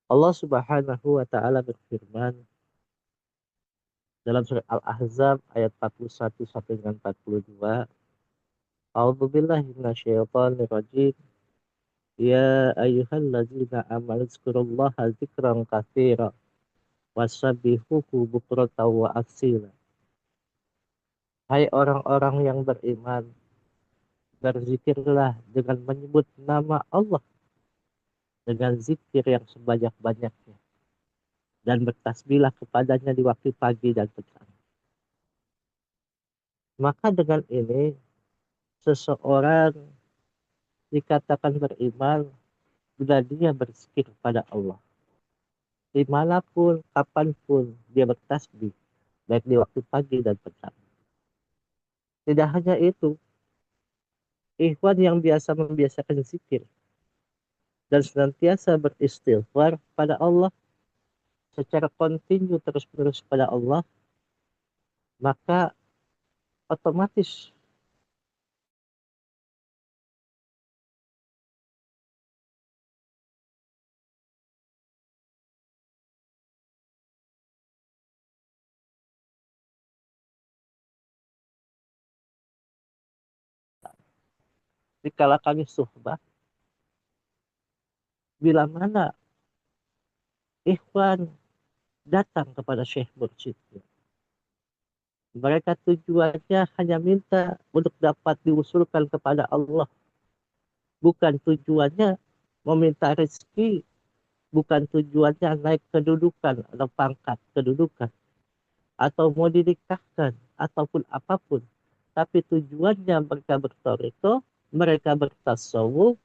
Allah Subhanahu wa taala berfirman dalam surat Al-Ahzab ayat 41 sampai dengan 42. A'udzubillahi minasyaitonir rajim. Ya ayyuhalladzina amanu dzkurullaha dzikran katsira wasabbihuhu bukratan wa asila. Hai orang-orang yang beriman, berzikirlah dengan menyebut nama Allah dengan zikir yang sebanyak-banyaknya dan bertasbihlah kepadanya di waktu pagi dan petang. Maka dengan ini seseorang dikatakan beriman bila dia berzikir kepada Allah. Dimanapun, kapanpun dia bertasbih, baik di waktu pagi dan petang. Tidak hanya itu, ikhwan yang biasa membiasakan zikir dan senantiasa beristighfar pada Allah secara kontinu terus-menerus pada Allah, maka otomatis dikala kami suhbah, bila mana ikhwan datang kepada Syekh Mursyid, mereka tujuannya hanya minta untuk dapat diusulkan kepada Allah. Bukan tujuannya meminta rezeki, bukan tujuannya naik kedudukan atau pangkat kedudukan, atau mau dinikahkan, ataupun apapun. Tapi tujuannya mereka bertoriko, mereka bertasawuf,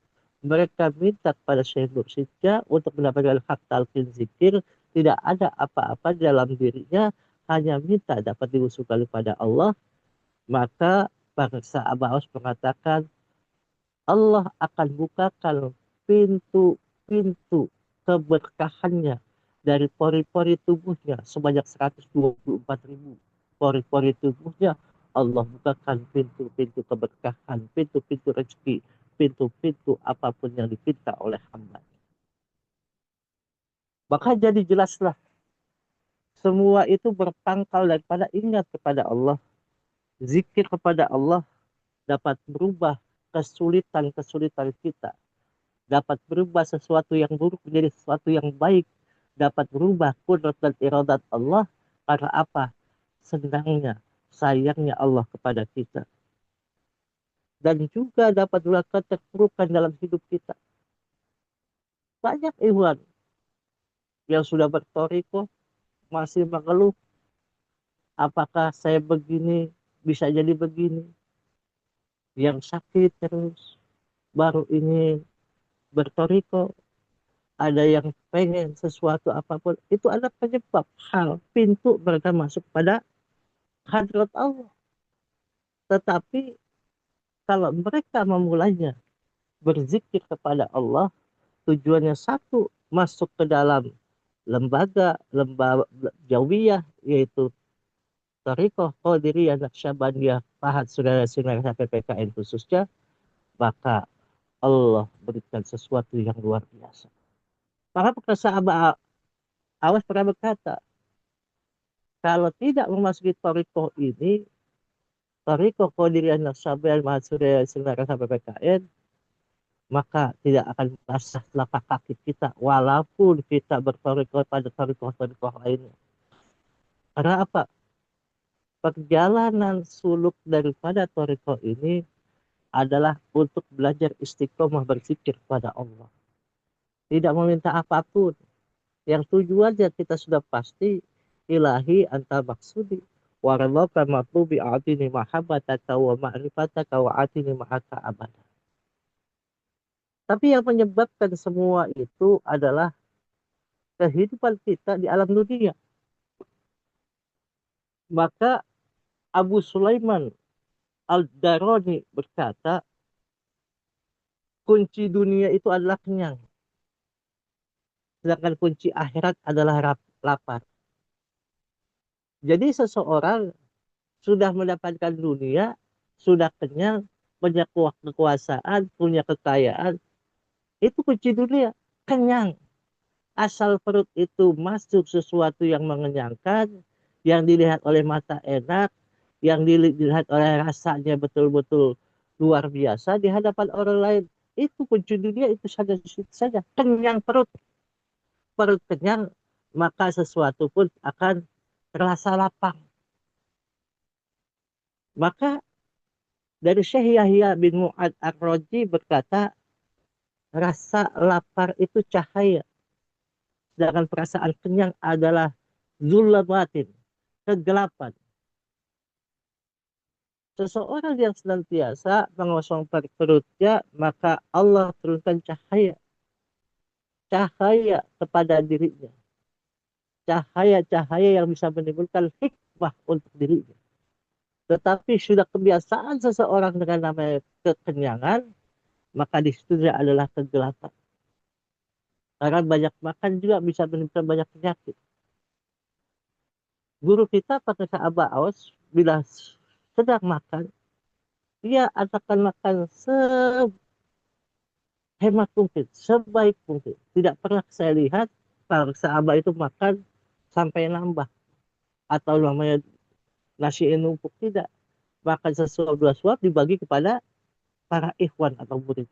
mereka minta kepada Syekh Mursyidnya untuk mendapatkan hak talqin zikir. Tidak ada apa-apa dalam dirinya, hanya minta dapat diusulkan kepada Allah. Maka para sahabat mengatakan Allah akan bukakan pintu-pintu keberkahannya dari pori-pori tubuhnya sebanyak 124.000 pori-pori tubuhnya. Allah bukakan pintu-pintu keberkahan, pintu-pintu rezeki, pintu-pintu apapun yang dipinta oleh hamba. Maka jadi jelaslah semua itu berpangkal daripada ingat kepada Allah. Zikir kepada Allah dapat berubah kesulitan-kesulitan kita, dapat berubah sesuatu yang buruk menjadi sesuatu yang baik, dapat berubah kudrat dan iradat Allah. Karena apa? Senangnya, sayangnya Allah kepada kita. Dan juga dapat melakukan keterpurukan dalam hidup kita. Banyak ikhwan yang sudah bertoriko masih mengeluh, apakah saya begini, bisa jadi begini. Yang sakit terus, baru ini bertoriko, ada yang pengen sesuatu apapun, itu ada penyebab hal pintu mereka masuk pada hadrat Allah. Tetapi kalau mereka memulainya berzikir kepada Allah, tujuannya satu, masuk ke dalam lembaga jawiyah, yaitu Tariqah Qadiriyah Naqsyabandiyah Pahat Saudara-saudara sampai PKN khususnya, maka Allah berikan sesuatu yang luar biasa. Maka sahabat Awas pernah berkata, kalau tidak memasuki Tariqah ini, Tariqah Qadiriyah Naqsyabandiyah Pahat Saudara sampai PKN, maka tidak akan basah telapak kaki kita walaupun kita bertorikoh pada torikoh lainnya. Karena apa? Perjalanan suluk daripada torikoh ini adalah untuk belajar istiqomah berzikir pada Allah. Tidak meminta apapun. Yang tujuannya kita sudah pasti, ilahi anta maksudi. Warallaka matlubi a'tini mahabbataka wa ma'rifataka wa a'tini ma'aka abada. Tapi yang menyebabkan semua itu adalah kehidupan kita di alam dunia. Maka Abu Sulaiman Al-Darani berkata, kunci dunia itu adalah kenyang. Sedangkan kunci akhirat adalah lapar. Jadi seseorang sudah mendapatkan dunia, sudah kenyang, punya kekuasaan, punya kekayaan, itu kunci dunia, kenyang. asal perut itu masuk sesuatu yang mengenyangkan, yang dilihat oleh mata enak, yang dilihat oleh rasanya betul-betul luar biasa di hadapan orang lain, itu kunci dunia itu saja. Kenyang perut, perut kenyang, maka sesuatu pun akan terasa lapang. Maka dari Syekh Yahya bin Mu'ad Ar-Raji berkata, rasa lapar itu cahaya. Sedangkan perasaan kenyang adalah zulmatin, kegelapan. Seseorang yang senantiasa mengosongkan perutnya, maka Allah turunkan cahaya. Cahaya kepada dirinya. Cahaya-cahaya yang bisa menimbulkan hikmah untuk dirinya. Tetapi sudah kebiasaan seseorang dengan namanya kekenyangan, maka di situ adalah kegelapan. Karena banyak makan juga bisa menimbulkan banyak penyakit. Guru kita pakai Abah Aus, bila sedang makan, dia akan makan sehemat mungkin, sebaik mungkin. Tidak pernah saya lihat kalau sahabat itu makan sampai nambah. Atau namanya nasi numpuk, tidak. Makan sesuap dua suap dibagi kepada para ikhwan atau murid.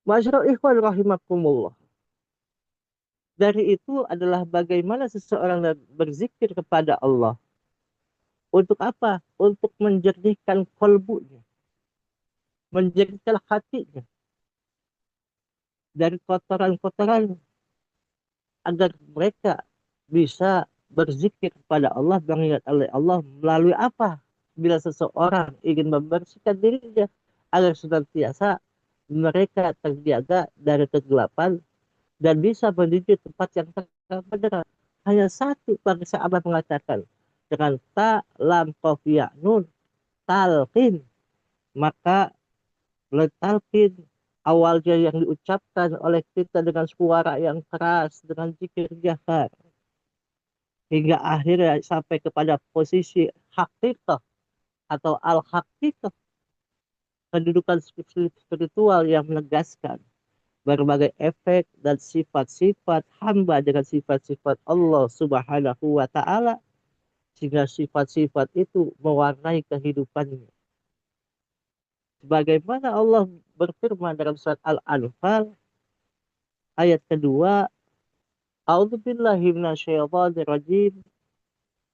Masyarakat ikhwan rahimakumullah. Dari itu adalah bagaimana seseorang berzikir kepada Allah. Untuk apa? Untuk menjernihkan kolbunya. Menjernihkan hatinya. Dari kotoran-kotoran. Agar mereka bisa berzikir kepada Allah, mengingat Allah melalui apa? Bila seseorang ingin membersihkan dirinya. Agar senantiasa mereka terjaga dari kegelapan. Dan bisa menuju tempat yang terang. Hanya satu bangsa Abah mengatakan. Dengan ta, lam, qaf, ya, nun, talqin. Maka talqin awalnya yang diucapkan oleh kita dengan suara yang keras, dengan zikir jahar. Hingga akhirnya sampai kepada posisi hakikah atau al-hakikah. Kedudukan spiritual yang menegaskan berbagai efek dan sifat-sifat hamba dengan sifat-sifat Allah Subhanahu wa Ta'ala, sehingga sifat-sifat itu mewarnai kehidupannya. Sebagaimana Allah berfirman dalam surat Al-Anfal ayat kedua, A'udzubillahi minasyaitonir rajim.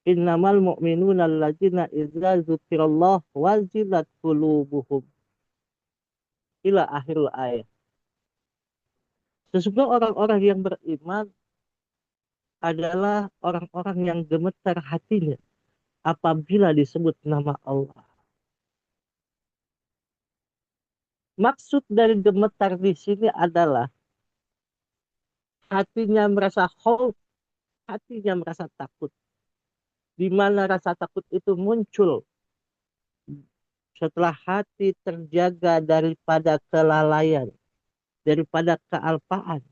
Innamal mu'minuna alladzina idza dzukirallah wajilat qulubuhum. Ila akhirul ayat. Sesungguhnya orang-orang yang beriman adalah orang-orang yang gemetar hatinya apabila disebut nama Allah. Maksud dari gemetar di sini adalah hatinya merasa khauf, hatinya merasa takut. Di mana rasa takut itu muncul setelah hati terjaga daripada kelalaian, daripada kealpaan,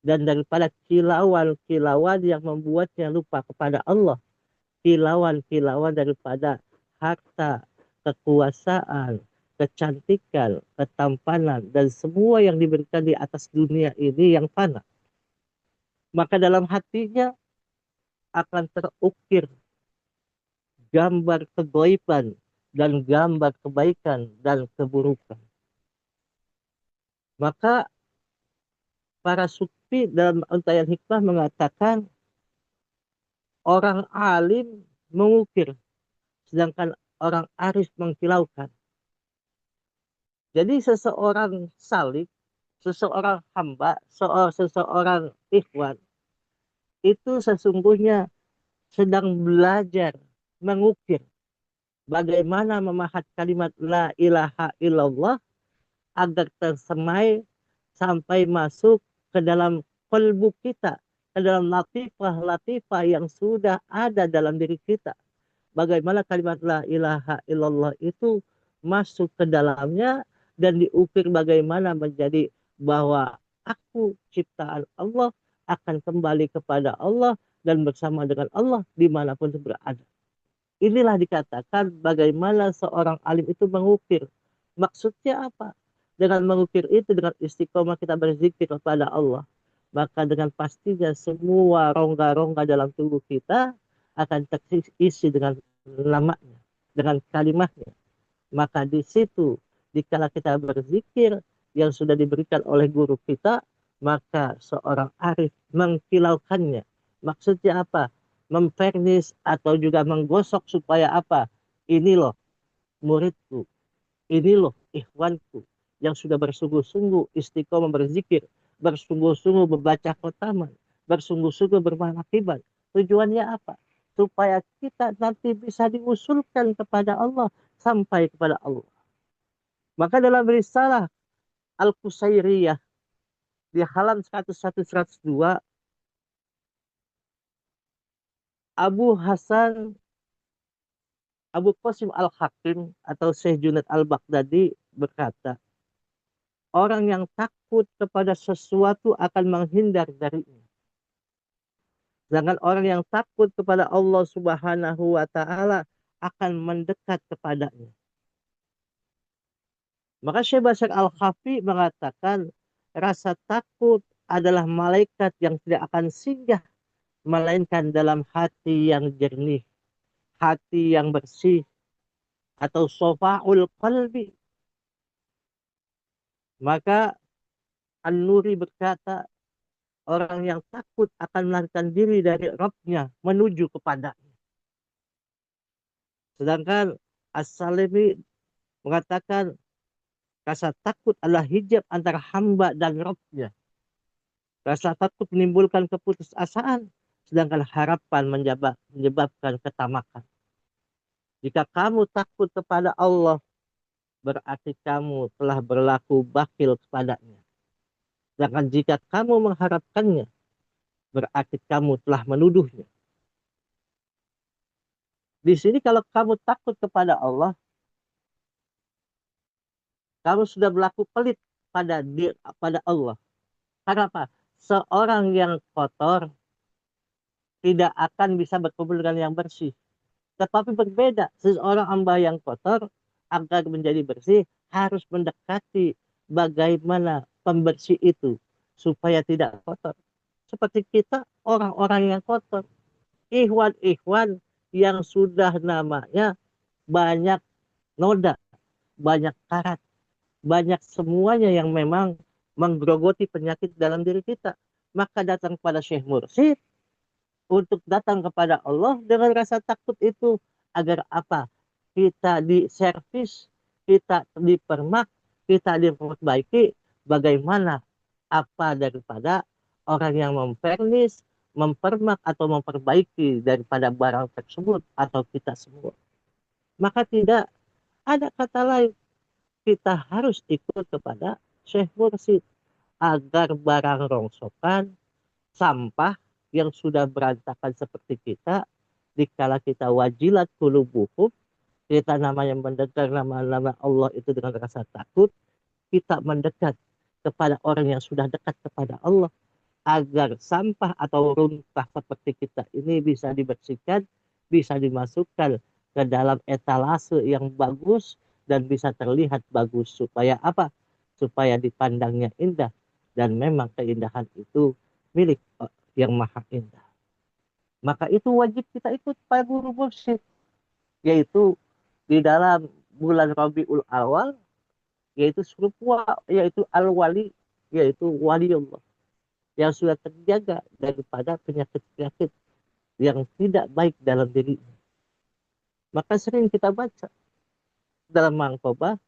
dan daripada kilauan-kilauan yang membuatnya lupa kepada Allah. Kilauan-kilauan daripada harta, kekuasaan, kecantikan, ketampanan, dan semua yang diberikan di atas dunia ini yang fana. Maka dalam hatinya akan terukir gambar kegaiban dan gambar kebaikan dan keburukan. Maka para sufi dalam Untayan Hikmah mengatakan orang alim mengukir, sedangkan orang arif mengkilaukan. Jadi seseorang salik, seseorang hamba, seseorang ikhwan, itu sesungguhnya sedang belajar mengukir bagaimana memahat kalimat la ilaha illallah agar tersemai sampai masuk ke dalam kalbu kita, ke dalam latifah-latifah yang sudah ada dalam diri kita. Bagaimana kalimat la ilaha illallah itu masuk ke dalamnya dan diukir bagaimana menjadi bahwa aku ciptaan Allah akan kembali kepada Allah dan bersama dengan Allah dimanapun berada. Inilah dikatakan bagaimana seorang alim itu mengukir. Maksudnya apa? Dengan mengukir itu, dengan istiqomah kita berzikir kepada Allah, maka dengan pastinya semua rongga-rongga dalam tubuh kita akan terisi dengan namanya, dengan kalimatnya. Maka di situ, dikala kita berzikir yang sudah diberikan oleh guru kita, maka seorang arif mengkilaukannya. Maksudnya apa? Mempernis atau juga menggosok supaya apa? Ini loh muridku, ini loh ikhwanku yang sudah bersungguh-sungguh istiqomah berzikir, bersungguh-sungguh membaca khotaman, bersungguh-sungguh bermanakibat. Tujuannya apa? Supaya kita nanti bisa diusulkan kepada Allah, sampai kepada Allah. Maka dalam risalah Al-Qusairiyah di halaman 101-102, Abu Hasan Abu Qasim Al-Hakim atau Syekh Junaid Al-Baghdadi berkata, orang yang takut kepada sesuatu akan menghindar darinya. Sedangkan orang yang takut kepada Allah Subhanahu wa taala akan mendekat kepadanya. Maka Syekh Bashar Al-Khafi mengatakan rasa takut adalah malaikat yang tidak akan singgah melainkan dalam hati yang jernih, hati yang bersih, atau sofaul qalbi. Maka An-Nuri berkata, orang yang takut akan melarikan diri dari Rabbnya menuju kepadanya. Sedangkan As-Salimi mengatakan rasa takut adalah hijab antara hamba dan Rabbnya. Rasa takut menimbulkan keputusasaan, sedangkan harapan menyebabkan ketamakan. Jika kamu takut kepada Allah, berarti kamu telah berlaku bakil kepadanya. Sedangkan jika kamu mengharapkannya, berarti kamu telah menuduhnya. Di sini kalau kamu takut kepada Allah, kamu sudah berlaku pelit pada Allah. Karena apa? Seorang yang kotor tidak akan bisa berkumpul dengan yang bersih. Tetapi berbeda, seseorang hamba yang kotor agar menjadi bersih harus mendekati bagaimana pembersih itu supaya tidak kotor. Seperti kita orang-orang yang kotor, ikhwan-ikhwan yang sudah namanya banyak noda, banyak karat, banyak semuanya yang memang menggerogoti penyakit dalam diri kita. Maka datang kepada Syekh Mursyid untuk datang kepada Allah dengan rasa takut itu agar apa? Kita diservis, kita dipermak, kita diperbaiki bagaimana apa daripada orang yang mempernis, mempermak atau memperbaiki daripada barang tersebut atau kita semua. Maka tidak ada kata lain, kita harus ikut kepada Syekh Mursyid agar barang rongsokan, sampah yang sudah berantakan seperti kita, dikala kita wajilat qulubuhum, kita namanya mendengar nama-nama Allah itu dengan rasa takut, kita mendekat kepada orang yang sudah dekat kepada Allah, agar sampah atau runtah seperti kita ini bisa dibersihkan, bisa dimasukkan ke dalam etalase yang bagus dan bisa terlihat bagus. Supaya apa? Supaya dipandangnya indah. Dan memang keindahan itu milik yang maha indah. Maka itu wajib kita ikut pada guru mursyid. Yaitu di dalam bulan Rabiul Awal, yaitu yaitu al-wali, yaitu wali Allah yang sudah terjaga daripada penyakit-penyakit yang tidak baik dalam dirinya. Maka sering kita baca dalam mangkobah,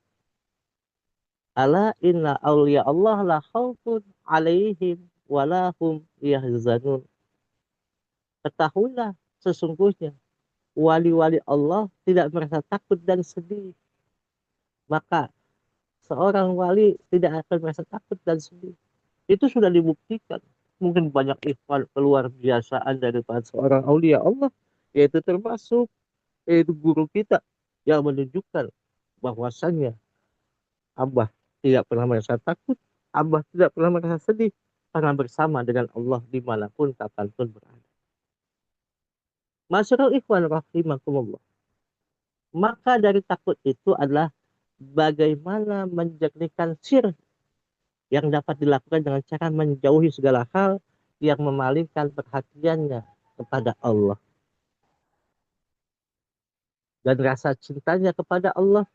ala inna awliya Allah la khawfun alaihim walahum yahzanun. Ketahuilah sesungguhnya wali-wali Allah tidak merasa takut dan sedih. Maka seorang wali tidak akan merasa takut dan sedih. Itu sudah dibuktikan. Mungkin banyak ikhwan keluar biasaan daripada seorang aulia Allah, yaitu termasuk yaitu guru kita yang menunjukkan bahwasannya Abah tidak pernah merasa takut, Abah tidak pernah merasa sedih karena bersama dengan Allah dimanapun kapanpun berada. Masyarul ikhwan rahimakumullah. Maka dari takut itu adalah bagaimana menjernihkan syirik yang dapat dilakukan dengan cara menjauhi segala hal yang memalingkan perhatiannya kepada Allah. Dan rasa cintanya kepada Allah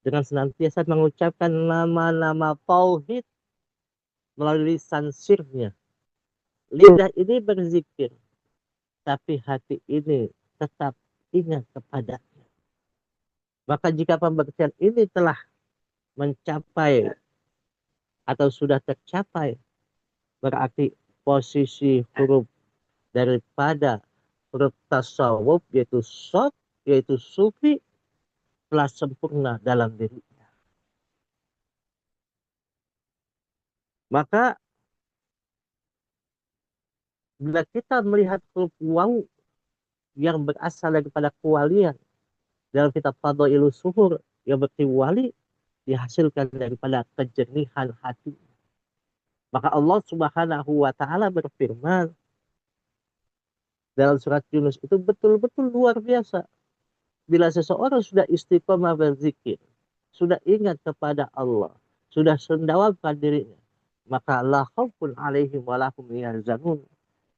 dengan senantiasa mengucapkan nama-nama tauhid melalui lisan sirnya. Lidah ini berzikir, tapi hati ini tetap ingat kepadanya. Maka jika pembuktian ini telah mencapai atau sudah tercapai, berarti posisi huruf daripada huruf tasawuf yaitu sod, yaitu sufi, telah sempurna dalam dirinya. Maka bila kita melihat huruf waw yang berasal daripada kewalian dalam kitab Fadhailus Suhur yang berarti wali dihasilkan daripada kejernihan hati. Maka Allah Subhanahu wa taala berfirman dalam surat Yunus itu betul-betul luar biasa. Bila seseorang sudah istiqomah berzikir, sudah ingat kepada Allah, sudah sendawamkan dirinya, maka la khaufun alaihim wa lahum yahzanun.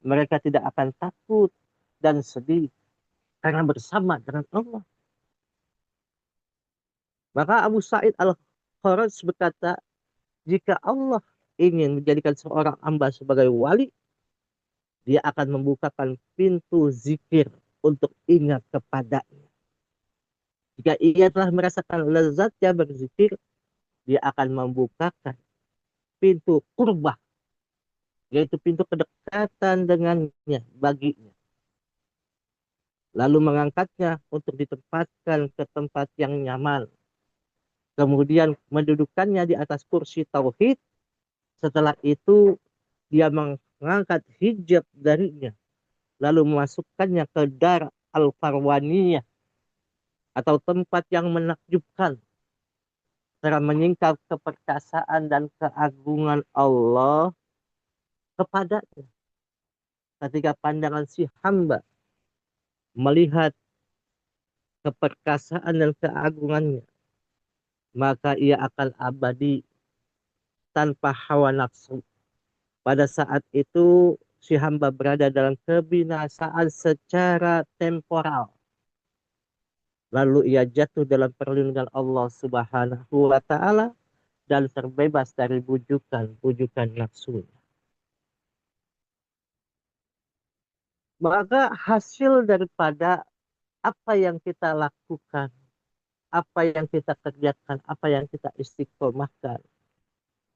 Mereka tidak akan takut dan sedih karena bersama dengan Allah. Maka Abu Sa'id Al-Kharaj berkata, jika Allah ingin menjadikan seorang hamba sebagai wali, dia akan membukakan pintu zikir untuk ingat kepadanya. Jika ia telah merasakan lezatnya berzikir, dia akan membukakan pintu qurbah, yaitu pintu kedekatan dengannya baginya. Lalu mengangkatnya untuk ditempatkan ke tempat yang nyaman. Kemudian mendudukannya di atas kursi tauhid. Setelah itu dia mengangkat hijab darinya. Lalu memasukkannya ke dar al-farwaniyah atau tempat yang menakjubkan. Cara menyingkap keperkasaan dan keagungan Allah kepadanya. Ketika pandangan si hamba melihat keperkasaan dan keagungannya, maka ia akan abadi tanpa hawa nafsu. Pada saat itu si hamba berada dalam kebinasaan secara temporal. Lalu ia jatuh dalam perlindungan Allah Subhanahu wa taala dan terbebas dari bujukan-bujukan nafsunya. Maka hasil daripada apa yang kita lakukan, apa yang kita kerjakan, apa yang kita istiqomahkan,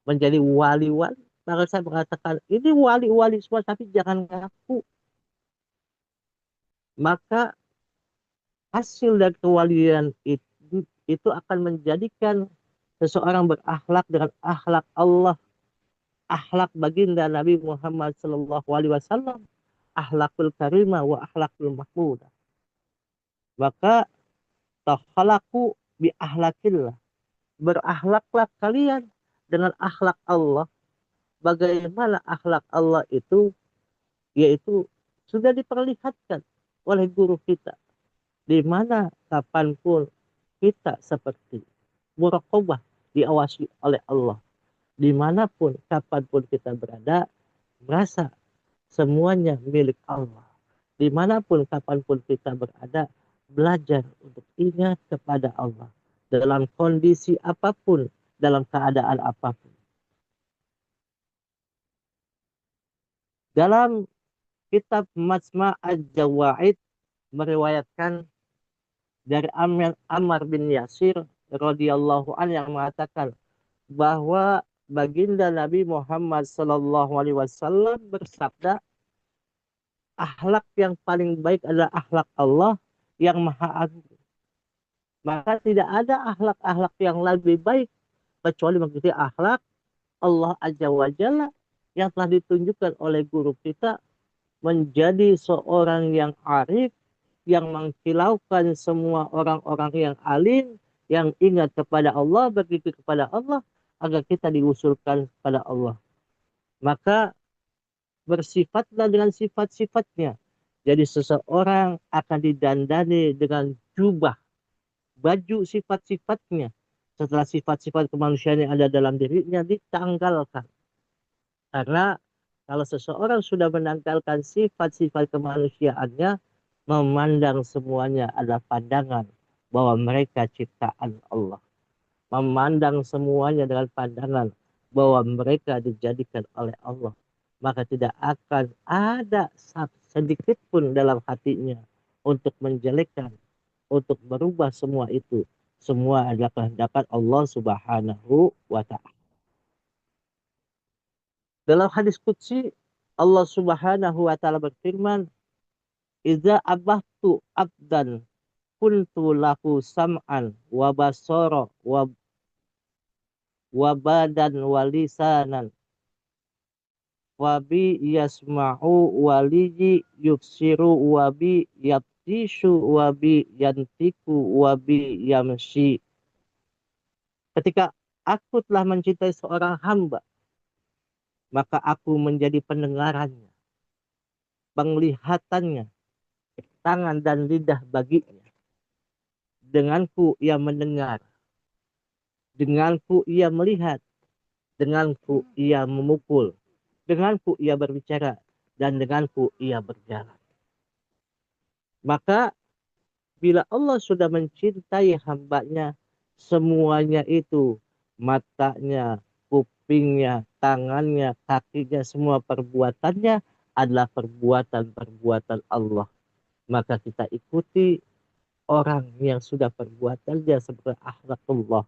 menjadi wali-wali. Maka saya mengatakan, ini wali-wali semua, tapi jangan ngaku. Maka hasil dari kewalian itu akan menjadikan seseorang berakhlak dengan akhlak Allah, akhlak baginda Nabi Muhammad SAW, akhlakul karimah wa akhlakul mahmudah. Maka takhalaku bi akhlakillah, berakhlaklah kalian dengan akhlak Allah. Bagaimana akhlak Allah itu, yaitu sudah diperlihatkan oleh guru kita. Di mana kapanpun kita seperti muraqabah, diawasi oleh Allah. Dimanapun, kapanpun kita berada, merasa semuanya milik Allah. Dimanapun, kapanpun kita berada, belajar untuk ingat kepada Allah. Dalam kondisi apapun, dalam keadaan apapun. Dalam kitab Majma' Al-Jawaid meriwayatkan dari Ammar bin Yasir radhiyallahu an yang mengatakan bahwa baginda Nabi Muhammad sallallahu alaihi wasallam bersabda, akhlak yang paling baik adalah akhlak Allah yang maha agung. Maka tidak ada akhlak-akhlak yang lebih baik kecuali mengikuti akhlak Allah Azza wa Jalla yang telah ditunjukkan oleh guru kita menjadi seorang yang arif, yang mengkilaukan semua orang-orang yang alim, yang ingat kepada Allah, berzikir kepada Allah, agar kita diusulkan kepada Allah. Maka bersifatlah dengan sifat-sifatnya. Jadi seseorang akan didandani dengan jubah, baju sifat-sifatnya. setelah sifat-sifat kemanusiaan yang ada dalam dirinya ditanggalkan. Karena kalau seseorang sudah menanggalkan sifat-sifat kemanusiaannya, memandang semuanya adalah pandangan bahwa mereka ciptaan Allah. Memandang semuanya dengan pandangan bahwa mereka dijadikan oleh Allah. Maka tidak akan ada sedikit pun dalam hatinya untuk menjelekkan, untuk merubah semua itu. Semua adalah kehendak Allah Subhanahu wa Ta'ala. Dalam hadis qudsi Allah Subhanahu wa taala berfirman, "Idza abahtu abdan kuntu lahu sam'an wa basara wa badan wa lisanan wa bi yasma'u wa li yubsiru wa bi yabtishu wa bi yantiku wa bi yamshi." Ketika aku telah mencintai seorang hamba, maka aku menjadi pendengarannya, penglihatannya, tangan dan lidah baginya. Denganku ia mendengar, denganku ia melihat, denganku ia memukul, denganku ia berbicara, dan denganku ia berjalan. Maka bila Allah sudah mencintai hambanya, semuanya itu, matanya, kupingnya, tangannya, kakinya, semua perbuatannya adalah perbuatan-perbuatan Allah. Maka kita ikuti orang yang sudah perbuatannya seperti akhlakullah,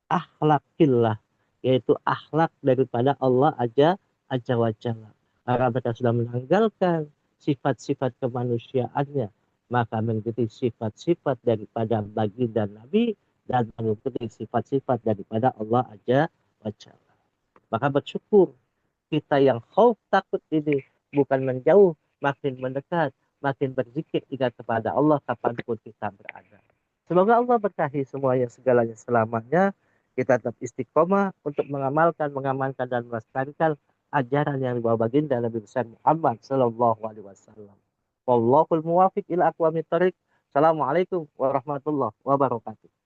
akhlakillah, yaitu akhlak daripada Allah aja wa jalla. Karena mereka sudah menanggalkan sifat-sifat kemanusiaannya, maka mengikuti sifat-sifat daripada baginda Nabi dan mengikuti sifat-sifat daripada Allah aja wa jalla. Maka bersyukur kita yang khauf takut ini bukan menjauh, makin mendekat, makin berzikir ingat kepada Allah kapanpun kita berada. Semoga Allah berkahi semuanya segalanya selamanya. Kita tetap istiqomah untuk mengamalkan, dan melestarikan ajaran yang dibawa baginda Nabi besar Muhammad Sallallahu Alaihi Wasallam. Wallahul muwafiq ila aqwamit thoriq. Assalamualaikum warahmatullahi wabarakatuh.